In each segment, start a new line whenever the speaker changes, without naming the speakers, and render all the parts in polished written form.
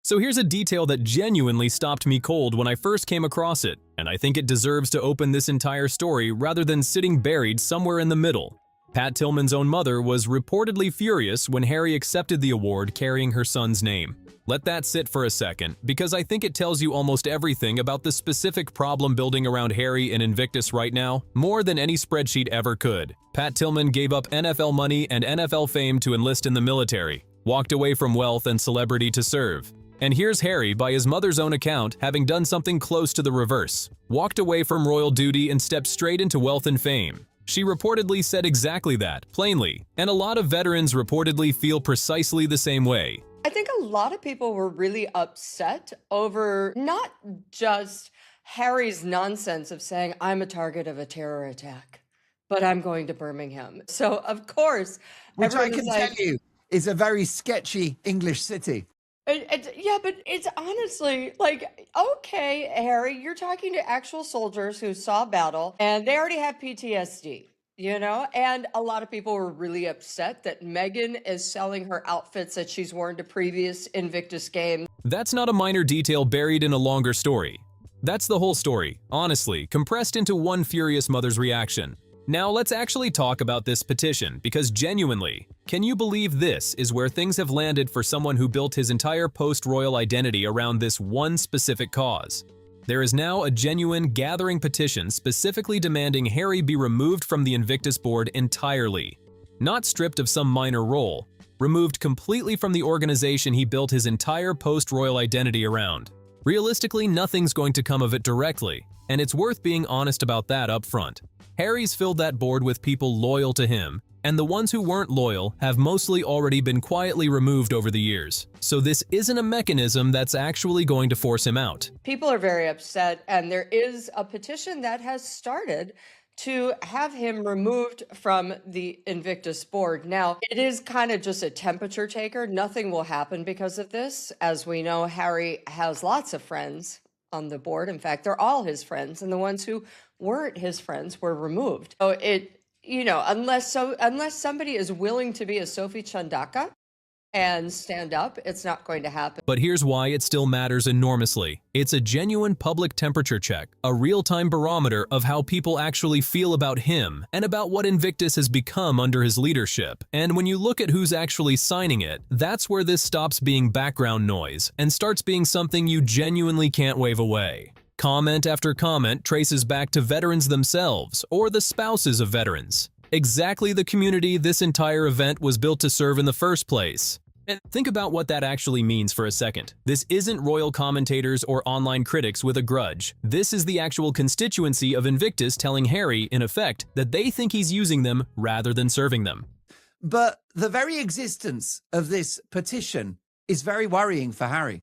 So here's a detail that genuinely stopped me cold when I first came across it, and I think it deserves to open this entire story rather than sitting buried somewhere in the middle. Pat Tillman's own mother was reportedly furious when Harry accepted the award carrying her son's name. Let that sit for a second, because I think it tells you almost everything about the specific problem building around Harry and Invictus right now, more than any spreadsheet ever could. Pat Tillman gave up NFL money and NFL fame to enlist in the military, walked away from wealth and celebrity to serve. And here's Harry, by his mother's own account, having done something close to the reverse. Walked away from royal duty and stepped straight into wealth and fame. She reportedly said exactly that, plainly, and a lot of veterans reportedly feel precisely the same way.
I think a lot of people were really upset over not just Harry's nonsense of saying, I'm a target of a terror attack, but I'm going to Birmingham. So, of course,
which I can
like,
tell you is a very sketchy English city.
Yeah, but it's honestly like, okay, Harry, you're talking to actual soldiers who saw battle and they already have PTSD. And a lot of people were really upset that Meghan is selling her outfits that she's worn to previous Invictus games.
That's not a minor detail buried in a longer story. That's the whole story, honestly, compressed into one furious mother's reaction. Now let's actually talk about this petition, because genuinely, can you believe this is where things have landed for someone who built his entire post-royal identity around this one specific cause? There is now a genuine gathering petition specifically demanding Harry be removed from the Invictus board entirely. Not stripped of some minor role, removed completely from the organization he built his entire post-royal identity around. Realistically, nothing's going to come of it directly, and it's worth being honest about that up front. Harry's filled that board with people loyal to him, and the ones who weren't loyal have mostly already been quietly removed over the years. So this isn't a mechanism that's actually going to force him out.
People are very upset, and there is a petition that has started to have him removed from the Invictus board. Now, it is kind of just a temperature taker. Nothing will happen because of this. As we know, Harry has lots of friends on the board. In fact, they're all his friends, and the ones who weren't his friends were removed. So unless somebody is willing to be a Sophie Chandaka and stand up, it's not going to happen.
But here's why it still matters enormously. It's a genuine public temperature check, a real-time barometer of how people actually feel about him and about what Invictus has become under his leadership. And when you look at who's actually signing it, that's where this stops being background noise and starts being something you genuinely can't wave away. Comment after comment traces back to veterans themselves or the spouses of veterans. Exactly the community this entire event was built to serve in the first place. And think about what that actually means for a second. This isn't royal commentators or online critics with a grudge. This is the actual constituency of Invictus telling Harry, in effect, that they think he's using them rather than serving them.
But the very existence of this petition is very worrying for Harry.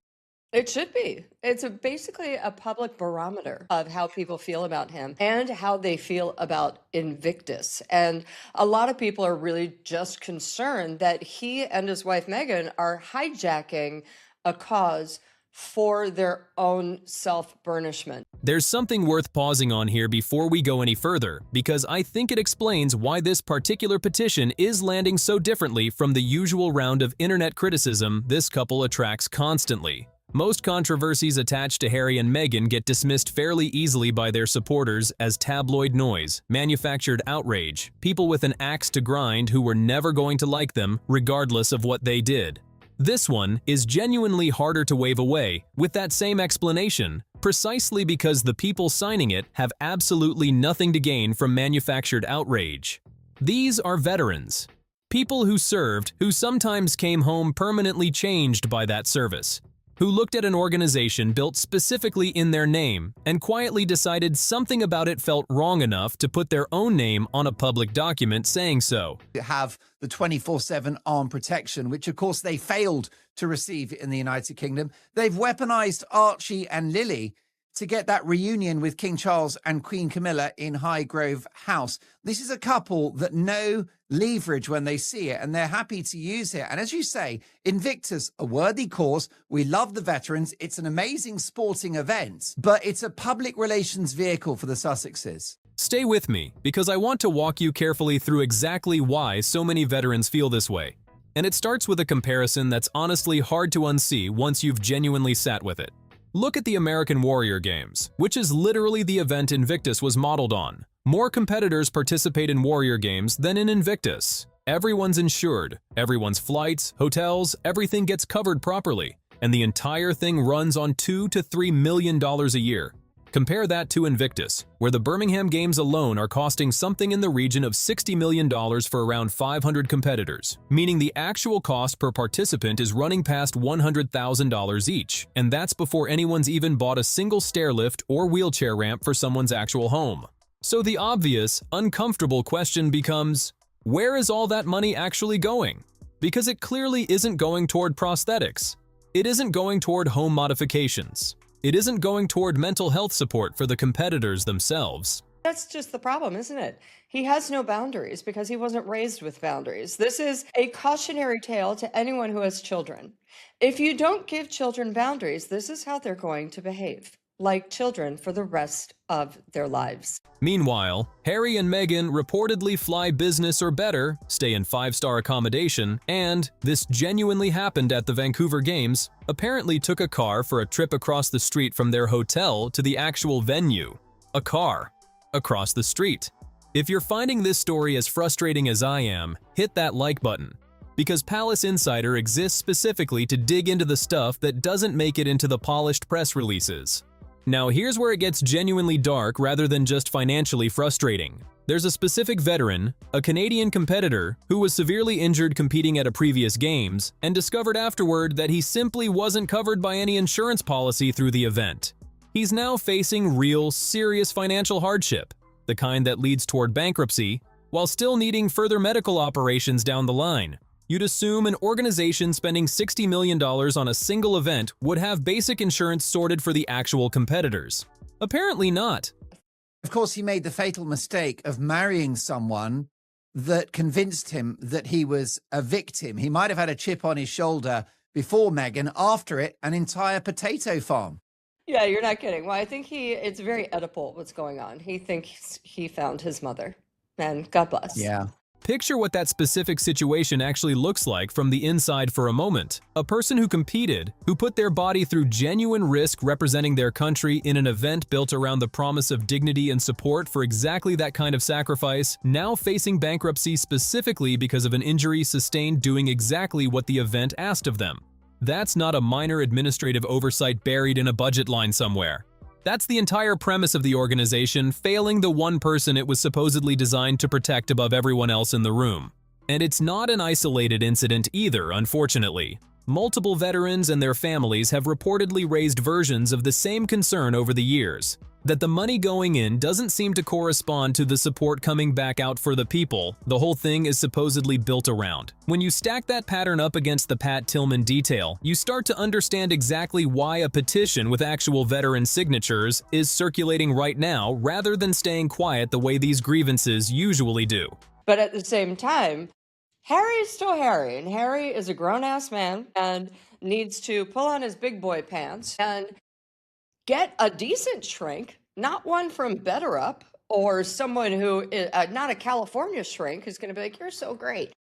It should be. It's basically a public barometer of how people feel about him and how they feel about Invictus. And a lot of people are really just concerned that he and his wife Meghan are hijacking a cause for their own self-burnishment.
There's something worth pausing on here before we go any further, because I think it explains why this particular petition is landing so differently from the usual round of internet criticism this couple attracts constantly. Most controversies attached to Harry and Meghan get dismissed fairly easily by their supporters as tabloid noise, manufactured outrage, people with an axe to grind who were never going to like them regardless of what they did. This one is genuinely harder to wave away with that same explanation, precisely because the people signing it have absolutely nothing to gain from manufactured outrage. These are veterans. People who served, who sometimes came home permanently changed by that service, who looked at an organization built specifically in their name and quietly decided something about it felt wrong enough to put their own name on a public document saying so.
Have the 24/7 armed protection, which of course they failed to receive in the United Kingdom. They've weaponized Archie and Lily to get that reunion with King Charles and Queen Camilla in Highgrove House. This is a couple that know leverage when they see it, and they're happy to use it. And as you say, Invictus, a worthy cause. We love the veterans. It's an amazing sporting event, but it's a public relations vehicle for the Sussexes.
Stay with me, because I want to walk you carefully through exactly why so many veterans feel this way. And it starts with a comparison that's honestly hard to unsee once you've genuinely sat with it. Look at the American Warrior Games, which is literally the event Invictus was modeled on. More competitors participate in Warrior Games than in Invictus. Everyone's insured, everyone's flights, hotels, everything gets covered properly, and the entire thing runs on $2 to $3 million a year. Compare that to Invictus, where the Birmingham Games alone are costing something in the region of $60 million for around 500 competitors, meaning the actual cost per participant is running past $100,000 each, and that's before anyone's even bought a single stair lift or wheelchair ramp for someone's actual home. So the obvious, uncomfortable question becomes, where is all that money actually going? Because it clearly isn't going toward prosthetics. It isn't going toward home modifications. It isn't going toward mental health support for the competitors themselves.
That's just the problem, isn't it? He has no boundaries because he wasn't raised with boundaries. This is a cautionary tale to anyone who has children. If you don't give children boundaries, this is how they're going to behave, like children for the rest of their lives.
Meanwhile, Harry and Meghan reportedly fly business or better, stay in 5-star accommodation, and, this genuinely happened at the Vancouver Games, apparently took a car for a trip across the street from their hotel to the actual venue. A car. Across the street. If you're finding this story as frustrating as I am, hit that like button. Because Palace Insider exists specifically to dig into the stuff that doesn't make it into the polished press releases. Now here's where it gets genuinely dark rather than just financially frustrating. There's a specific veteran, a Canadian competitor, who was severely injured competing at a previous games and discovered afterward that he simply wasn't covered by any insurance policy through the event. He's now facing real, serious financial hardship, the kind that leads toward bankruptcy, while still needing further medical operations down the line. You'd assume an organization spending $60 million on a single event would have basic insurance sorted for the actual competitors. Apparently not.
Of course, he made the fatal mistake of marrying someone that convinced him that he was a victim. He might have had a chip on his shoulder before Meghan, after it, an entire potato farm.
Yeah, you're not kidding. Well, I think it's very Oedipal what's going on. He thinks he found his mother, and God bless.
Yeah.
Picture what that specific situation actually looks like from the inside for a moment. A person who competed, who put their body through genuine risk representing their country in an event built around the promise of dignity and support for exactly that kind of sacrifice, now facing bankruptcy specifically because of an injury sustained doing exactly what the event asked of them. That's not a minor administrative oversight buried in a budget line somewhere. That's the entire premise of the organization failing the one person it was supposedly designed to protect above everyone else in the room. And it's not an isolated incident either, unfortunately. Multiple veterans and their families have reportedly raised versions of the same concern over the years, that the money going in doesn't seem to correspond to the support coming back out for the people the whole thing is supposedly built around. When you stack that pattern up against the Pat Tillman detail, you start to understand exactly why a petition with actual veteran signatures is circulating right now rather than staying quiet the way these grievances usually do.
But at the same time, Harry is still Harry, and Harry is a grown-ass man and needs to pull on his big boy pants and get a decent shrink, not one from BetterUp or someone who is not a California shrink who's going to be like, you're so great.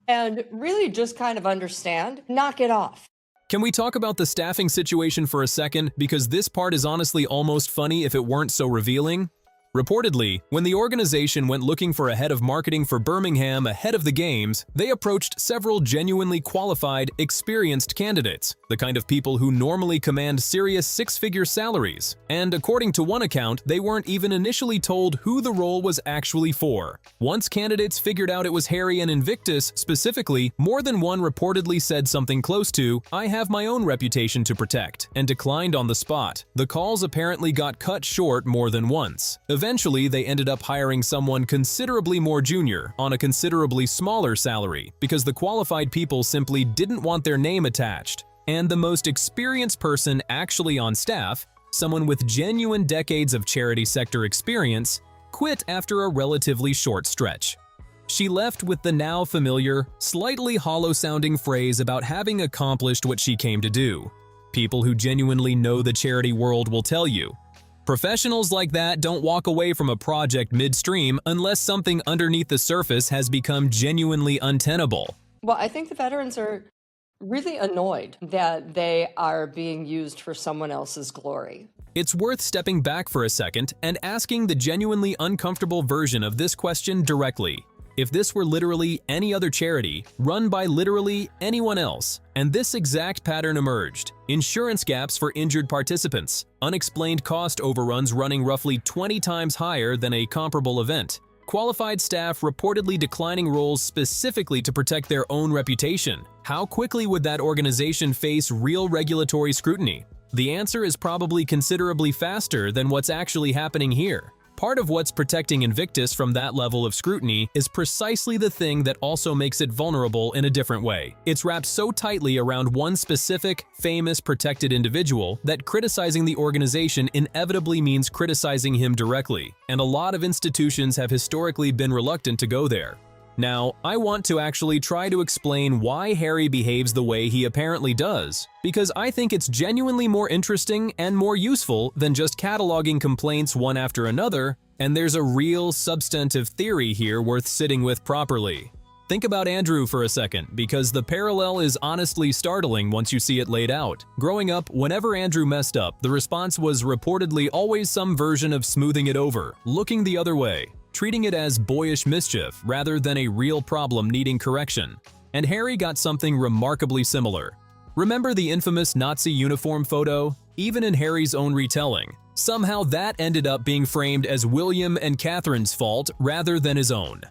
And really just kind of understand, knock it off.
Can we talk about the staffing situation for a second? Because this part is honestly almost funny if it weren't so revealing. Reportedly, when the organization went looking for a head of marketing for Birmingham ahead of the games, they approached several genuinely qualified, experienced candidates, the kind of people who normally command serious six-figure salaries. And according to one account, they weren't even initially told who the role was actually for. Once candidates figured out it was Harry and Invictus specifically, more than one reportedly said something close to, "I have my own reputation to protect," and declined on the spot. The calls apparently got cut short more than once. Eventually, they ended up hiring someone considerably more junior on a considerably smaller salary because the qualified people simply didn't want their name attached. And the most experienced person actually on staff, someone with genuine decades of charity sector experience, quit after a relatively short stretch. She left with the now familiar, slightly hollow-sounding phrase about having accomplished what she came to do. People who genuinely know the charity world will tell you, professionals like that don't walk away from a project midstream unless something underneath the surface has become genuinely untenable.
Well, I think the veterans are really annoyed that they are being used for someone else's glory.
It's worth stepping back for a second and asking the genuinely uncomfortable version of this question directly. If this were literally any other charity, run by literally anyone else, and this exact pattern emerged: insurance gaps for injured participants, unexplained cost overruns running roughly 20 times higher than a comparable event, qualified staff reportedly declining roles specifically to protect their own reputation, how quickly would that organization face real regulatory scrutiny? The answer is probably considerably faster than what's actually happening here. Part of what's protecting Invictus from that level of scrutiny is precisely the thing that also makes it vulnerable in a different way. It's wrapped so tightly around one specific, famous, protected individual that criticizing the organization inevitably means criticizing him directly, and a lot of institutions have historically been reluctant to go there. Now, I want to actually try to explain why Harry behaves the way he apparently does, because I think it's genuinely more interesting and more useful than just cataloging complaints one after another, and there's a real substantive theory here worth sitting with properly. Think about Andrew for a second, because the parallel is honestly startling once you see it laid out. Growing up, whenever Andrew messed up, the response was reportedly always some version of smoothing it over, looking the other way, treating it as boyish mischief rather than a real problem needing correction. And Harry got something remarkably similar. Remember the infamous Nazi uniform photo? Even in Harry's own retelling, somehow that ended up being framed as William and Catherine's fault rather than his own.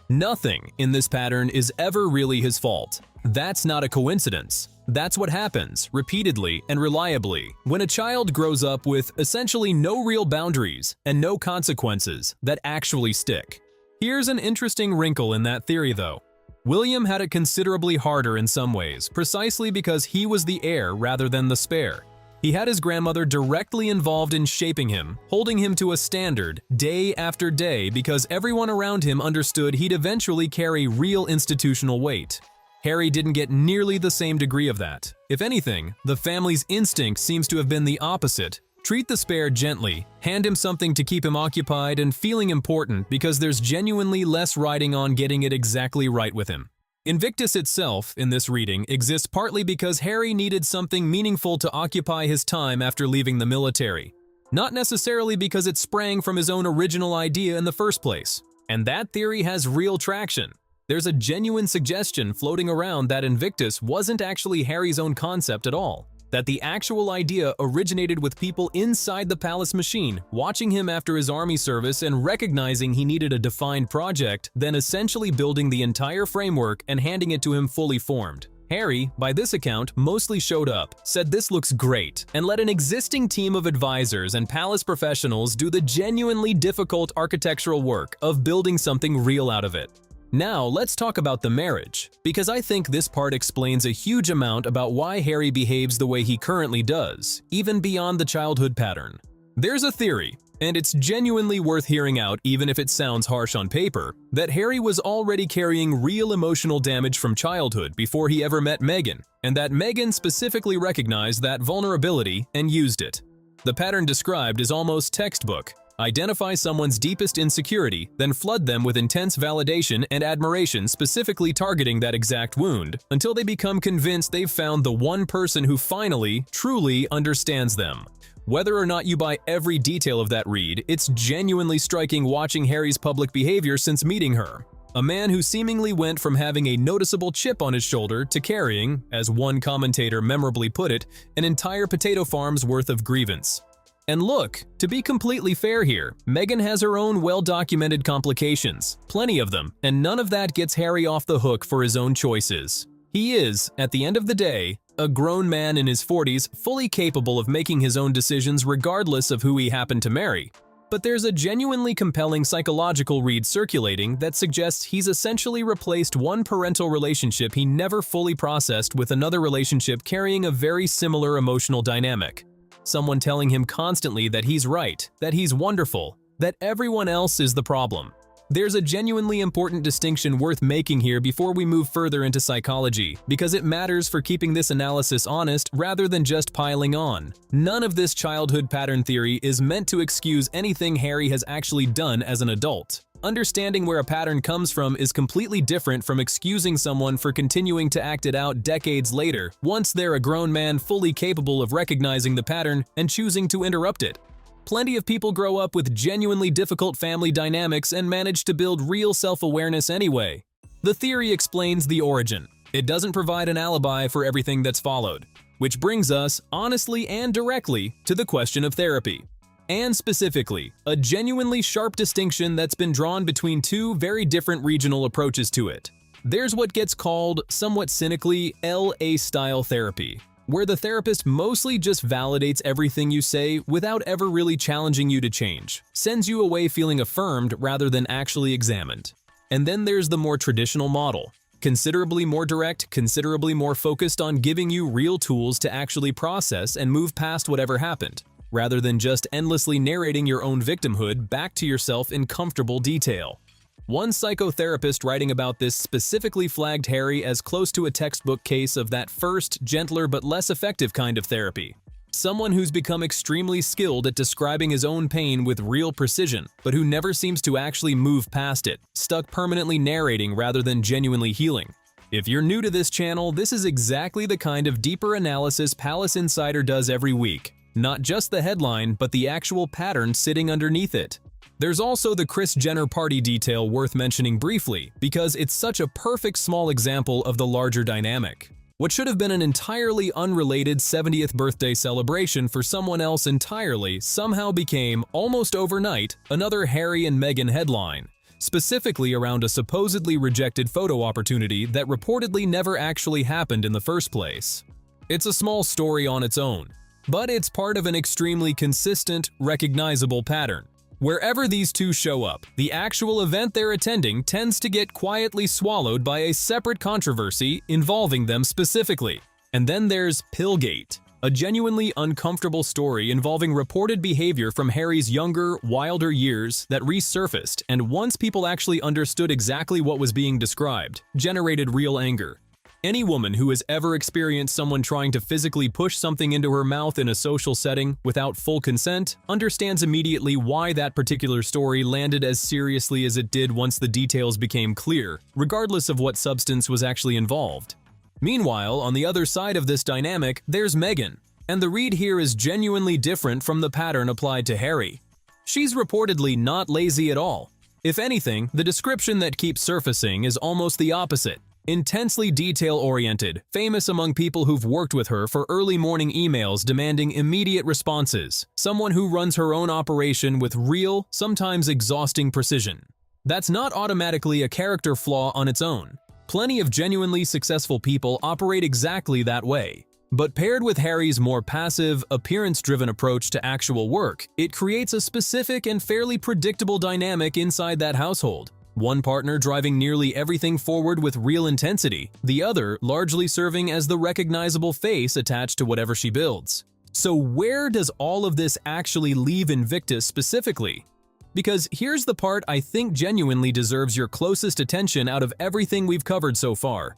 Nothing in this pattern is ever really his fault. That's not a coincidence. That's what happens, repeatedly and reliably, when a child grows up with essentially no real boundaries and no consequences that actually stick. Here's an interesting wrinkle in that theory, though. William had it considerably harder in some ways, precisely because he was the heir rather than the spare. He had his grandmother directly involved in shaping him, holding him to a standard day after day because everyone around him understood he'd eventually carry real institutional weight. Harry didn't get nearly the same degree of that. If anything, the family's instinct seems to have been the opposite. Treat the spare gently, hand him something to keep him occupied and feeling important because there's genuinely less riding on getting it exactly right with him. Invictus itself, in this reading, exists partly because Harry needed something meaningful to occupy his time after leaving the military. Not necessarily because it sprang from his own original idea in the first place. And that theory has real traction. There's a genuine suggestion floating around that Invictus wasn't actually Harry's own concept at all, that the actual idea originated with people inside the palace machine, watching him after his army service and recognizing he needed a defined project, then essentially building the entire framework and handing it to him fully formed. Harry, by this account, mostly showed up, said this looks great, and let an existing team of advisors and palace professionals do the genuinely difficult architectural work of building something real out of it. Now, let's talk about the marriage, because I think this part explains a huge amount about why Harry behaves the way he currently does, even beyond the childhood pattern. There's a theory, and it's genuinely worth hearing out even if it sounds harsh on paper, that Harry was already carrying real emotional damage from childhood before he ever met Meghan, and that Meghan specifically recognized that vulnerability and used it. The pattern described is almost textbook. Identify someone's deepest insecurity, then flood them with intense validation and admiration specifically targeting that exact wound, until they become convinced they've found the one person who finally, truly understands them. Whether or not you buy every detail of that read, it's genuinely striking watching Harry's public behavior since meeting her. A man who seemingly went from having a noticeable chip on his shoulder to carrying, as one commentator memorably put it, an entire potato farm's worth of grievance. And look, to be completely fair here, Meghan has her own well-documented complications, plenty of them, and none of that gets Harry off the hook for his own choices. He is, at the end of the day, a grown man in his 40s fully capable of making his own decisions regardless of who he happened to marry. But there's a genuinely compelling psychological read circulating that suggests he's essentially replaced one parental relationship he never fully processed with another relationship carrying a very similar emotional dynamic. Someone telling him constantly that he's right, that he's wonderful, that everyone else is the problem. There's a genuinely important distinction worth making here before we move further into psychology, because it matters for keeping this analysis honest rather than just piling on. None of this childhood pattern theory is meant to excuse anything Harry has actually done as an adult. understanding where a pattern comes from is completely different from excusing someone for continuing to act it out decades later, once they're a grown man fully capable of recognizing the pattern and choosing to interrupt it. Plenty of people grow up with genuinely difficult family dynamics and manage to build real self-awareness anyway. The theory explains the origin. It doesn't provide an alibi for everything that's followed. Which brings us, honestly and directly, to the question of therapy. And specifically, a genuinely sharp distinction that's been drawn between two very different regional approaches to it. There's what gets called, somewhat cynically, LA-style therapy, where the therapist mostly just validates everything you say without ever really challenging you to change, sends you away feeling affirmed rather than actually examined. And then there's the more traditional model. Considerably more direct, considerably more focused on giving you real tools to actually process and move past whatever happened, rather than just endlessly narrating your own victimhood back to yourself in comfortable detail. One psychotherapist writing about this specifically flagged Harry as close to a textbook case of that first, gentler but less effective kind of therapy. Someone who's become extremely skilled at describing his own pain with real precision, but who never seems to actually move past it, stuck permanently narrating rather than genuinely healing. If you're new to this channel, this is exactly the kind of deeper analysis Palace Insider does every week. Not just the headline, but the actual pattern sitting underneath it. There's also the Kris Jenner party detail worth mentioning briefly, because it's such a perfect small example of the larger dynamic. What should have been an entirely unrelated 70th birthday celebration for someone else entirely somehow became, almost overnight, another Harry and Meghan headline, specifically around a supposedly rejected photo opportunity that reportedly never actually happened in the first place. It's a small story on its own, but it's part of an extremely consistent, recognizable pattern. Wherever these two show up, the actual event they're attending tends to get quietly swallowed by a separate controversy involving them specifically. And then there's Pillgate, a genuinely uncomfortable story involving reported behavior from Harry's younger, wilder years that resurfaced, and once people actually understood exactly what was being described, generated real anger. Any woman who has ever experienced someone trying to physically push something into her mouth in a social setting without full consent understands immediately why that particular story landed as seriously as it did once the details became clear, regardless of what substance was actually involved. Meanwhile, on the other side of this dynamic, there's Meghan, and the read here is genuinely different from the pattern applied to Harry. She's reportedly not lazy at all. If anything, the description that keeps surfacing is almost the opposite. Intensely detail-oriented, famous among people who've worked with her for early morning emails demanding immediate responses, someone who runs her own operation with real, sometimes exhausting precision. That's not automatically a character flaw on its own. Plenty of genuinely successful people operate exactly that way. But paired with Harry's more passive, appearance-driven approach to actual work, it creates a specific and fairly predictable dynamic inside that household. One partner driving nearly everything forward with real intensity, the other largely serving as the recognizable face attached to whatever she builds. So where does all of this actually leave Invictus specifically? Because here's the part I think genuinely deserves your closest attention out of everything we've covered so far.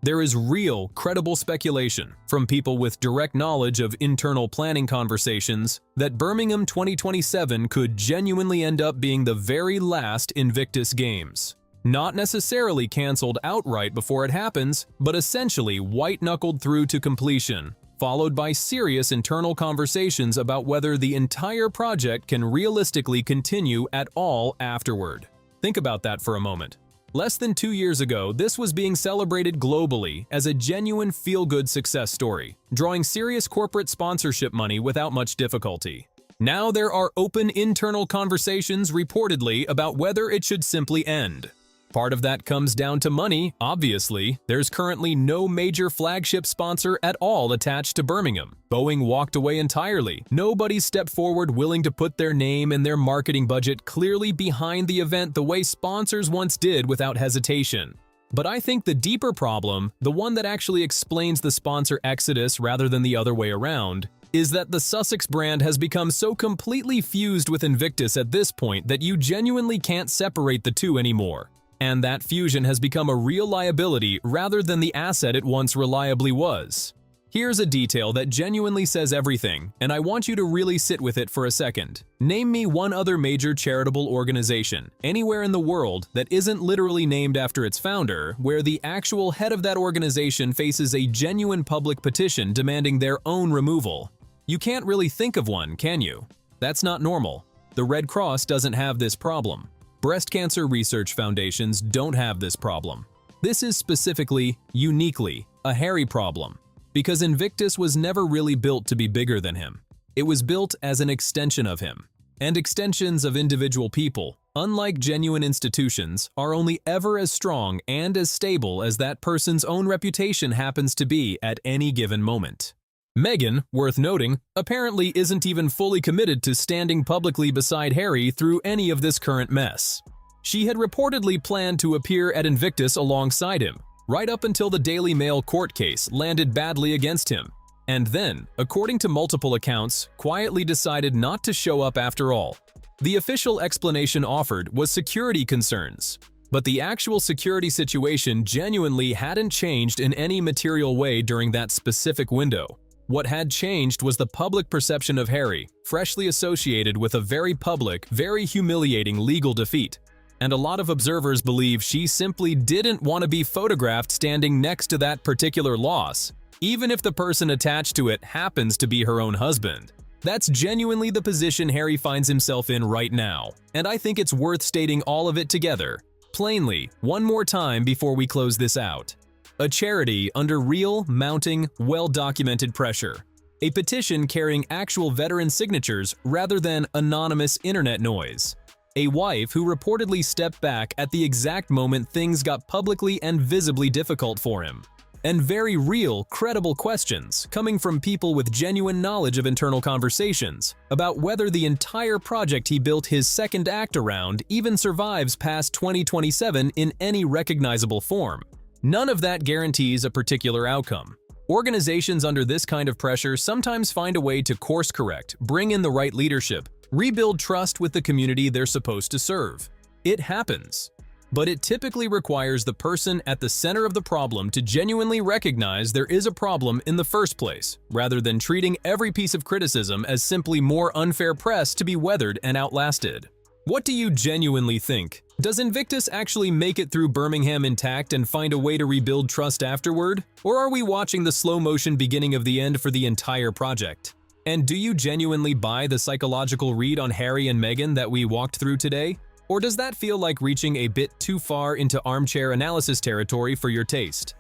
There is real, credible speculation from people with direct knowledge of internal planning conversations that Birmingham 2027 could genuinely end up being the very last Invictus Games. Not necessarily cancelled outright before it happens, but essentially white-knuckled through to completion, followed by serious internal conversations about whether the entire project can realistically continue at all afterward. Think about that for a moment. Less than 2 years ago, this was being celebrated globally as a genuine feel-good success story, drawing serious corporate sponsorship money without much difficulty. Now there are open internal conversations reportedly about whether it should simply end. Part of that comes down to money, obviously. There's currently no major flagship sponsor at all attached to Birmingham. Boeing walked away entirely. Nobody stepped forward willing to put their name and their marketing budget clearly behind the event the way sponsors once did without hesitation. But I think the deeper problem, the one that actually explains the sponsor exodus rather than the other way around, is that the Sussex brand has become so completely fused with Invictus at this point that you genuinely can't separate the two anymore. And that fusion has become a real liability rather than the asset it once reliably was. Here's a detail that genuinely says everything, and I want you to really sit with it for a second. Name me one other major charitable organization, anywhere in the world, that isn't literally named after its founder, where the actual head of that organization faces a genuine public petition demanding their own removal. You can't really think of one, can you? That's not normal. The Red Cross doesn't have this problem. Breast cancer research foundations don't have this problem. This is specifically, uniquely, a Harry problem. Because Invictus was never really built to be bigger than him. It was built as an extension of him. And extensions of individual people, unlike genuine institutions, are only ever as strong and as stable as that person's own reputation happens to be at any given moment. Meghan, worth noting, apparently isn't even fully committed to standing publicly beside Harry through any of this current mess. She had reportedly planned to appear at Invictus alongside him, right up until the Daily Mail court case landed badly against him, and then, according to multiple accounts, quietly decided not to show up after all. The official explanation offered was security concerns, but the actual security situation genuinely hadn't changed in any material way during that specific window. What had changed was the public perception of Harry, freshly associated with a very public, very humiliating legal defeat. And a lot of observers believe she simply didn't want to be photographed standing next to that particular loss, even if the person attached to it happens to be her own husband. That's genuinely the position Harry finds himself in right now, and I think it's worth stating all of it together, plainly, one more time before we close this out. A charity under real, mounting, well-documented pressure. A petition carrying actual veteran signatures rather than anonymous internet noise. A wife who reportedly stepped back at the exact moment things got publicly and visibly difficult for him. And very real, credible questions coming from people with genuine knowledge of internal conversations about whether the entire project he built his second act around even survives past 2027 in any recognizable form. None of that guarantees a particular outcome. Organizations under this kind of pressure sometimes find a way to course correct, bring in the right leadership, rebuild trust with the community they're supposed to serve. It happens. But it typically requires the person at the center of the problem to genuinely recognize there is a problem in the first place, rather than treating every piece of criticism as simply more unfair press to be weathered and outlasted. What do you genuinely think? Does Invictus actually make it through Birmingham intact and find a way to rebuild trust afterward? Or are we watching the slow-motion beginning of the end for the entire project? And do you genuinely buy the psychological read on Harry and Meghan that we walked through today? Or does that feel like reaching a bit too far into armchair analysis territory for your taste?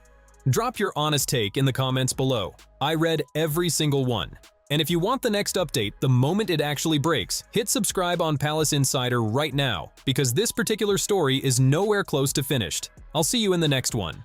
Drop your honest take in the comments below. I read every single one. And if you want the next update the moment it actually breaks, hit subscribe on Palace Insider right now, because this particular story is nowhere close to finished. I'll see you in the next one.